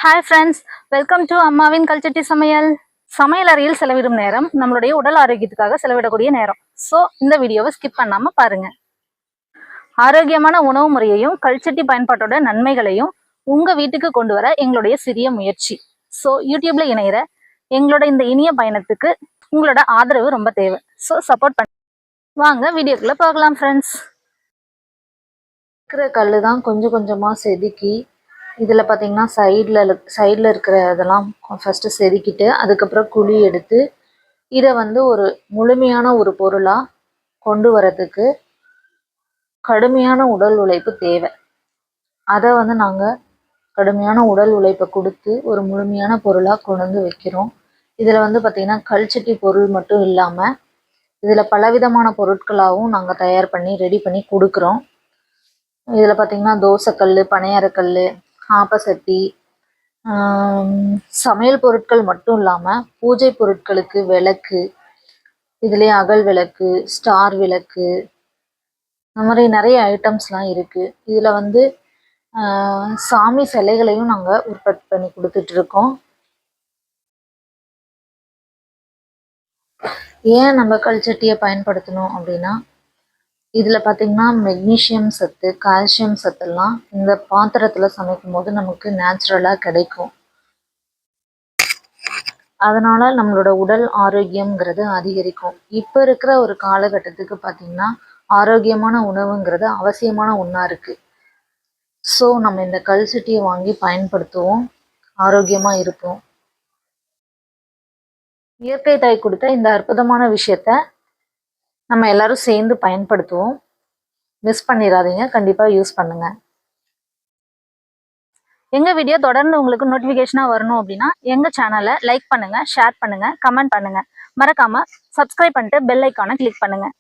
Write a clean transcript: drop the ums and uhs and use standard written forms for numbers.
Hi friends, welcome to அம்மாவின் கல்ச்சட்டி சமையல். சமையல் அறையில் செலவிடும் நேரம் நம்மளுடைய உடல் ஆரோக்கியத்துக்காக செலவிடக்கூடிய நேரம். ஸோ இந்த வீடியோவை ஸ்கிப் பண்ணாம பாருங்க. ஆரோக்கியமான உணவு முறையையும் கல்ச்சட்டி பயன்பாட்டோட நன்மைகளையும் உங்க வீட்டுக்கு கொண்டு வர எங்களுடைய சிறிய முயற்சி. ஸோ யூடியூப்ல இணையிற எங்களோட இந்த இனிய பயணத்துக்கு உங்களோட ஆதரவு ரொம்ப தேவை. ஸோ சப்போர்ட் பண்ண வாங்க வீடியோக்குள்ள பார்க்கலாம் ஃப்ரெண்ட்ஸ். இருக்கிற கல் தான் கொஞ்சம் கொஞ்சமாக செதுக்கி இதில் பார்த்தீங்கன்னா சைடில் இருக்கிற இதெல்லாம் ஃபஸ்ட்டு செதுக்கிட்டு அதுக்கப்புறம் குழி எடுத்து இதை வந்து ஒரு முழுமையான ஒரு பொருளாக கொண்டு வரதுக்கு கடுமையான உடல் உழைப்பு தேவை. அதை வந்து நாங்கள் கடுமையான உடல் உழைப்பை கொடுத்து ஒரு முழுமையான பொருளாக கொண்டு வந்து வைக்கிறோம். இதில் வந்து பார்த்திங்கன்னா கல்ச்சட்டி பொருள் மட்டும் இல்லாமல் இதில் பலவிதமான பொருட்களாகவும் நாங்கள் தயார் பண்ணி ரெடி பண்ணி கொடுக்குறோம். இதில் பார்த்திங்கன்னா தோசைக்கல், பனையாரக்கல், ஆப்பசட்டி, சமையல் பொருட்கள் மட்டும் இல்லாமல் பூஜை பொருட்களுக்கு விளக்கு, இதுலேயே அகல் விளக்கு, ஸ்டார் விளக்கு, இந்த மாதிரி நிறைய ஐட்டம்ஸ்லாம் இருக்குது. இதில் வந்து சாமி சிலைகளையும் நாங்கள் உற்பத்தி பண்ணி கொடுத்துட்ருக்கோம். ஏன் நம்ம கல்ச்சட்டியை பயன்படுத்தணும் அப்படின்னா, இதில் பார்த்திங்கன்னா மெக்னீஷியம் சத்து, கால்சியம் சத்துலாம் இந்த பாத்திரத்தில் சமைக்கும் போது நமக்கு நேச்சுரலாக கிடைக்கும். அதனால் நம்மளோட உடல் ஆரோக்கியங்கிறது அதிகரிக்கும். இப்போ இருக்கிற ஒரு காலகட்டத்துக்கு பார்த்திங்கன்னா ஆரோக்கியமான உணவுங்கிறது அவசியமான ஒன்றா இருக்குது. ஸோ நம்ம இந்த கல்ச்சட்டியை வாங்கி பயன்படுத்துவோம், ஆரோக்கியமாக இருப்போம். இயற்கை தாய் கொடுத்த இந்த அற்புதமான விஷயத்த நம்ம எல்லாரும் சேர்ந்து பயன்படுத்துவோம். மிஸ் பண்ணிடாதீங்க, கண்டிப்பாக யூஸ் பண்ணுங்க. எங்கள் வீடியோ தொடர்ந்து உங்களுக்கு நோட்டிஃபிகேஷனாக வரணும் அப்படின்னா எங்கள் சேனலை லைக் பண்ணுங்கள், ஷேர் பண்ணுங்கள், கமெண்ட் பண்ணுங்கள். மறக்காமல் சப்ஸ்கிரைப் பண்ணிட்டு பெல் ஐக்கானை கிளிக் பண்ணுங்கள்.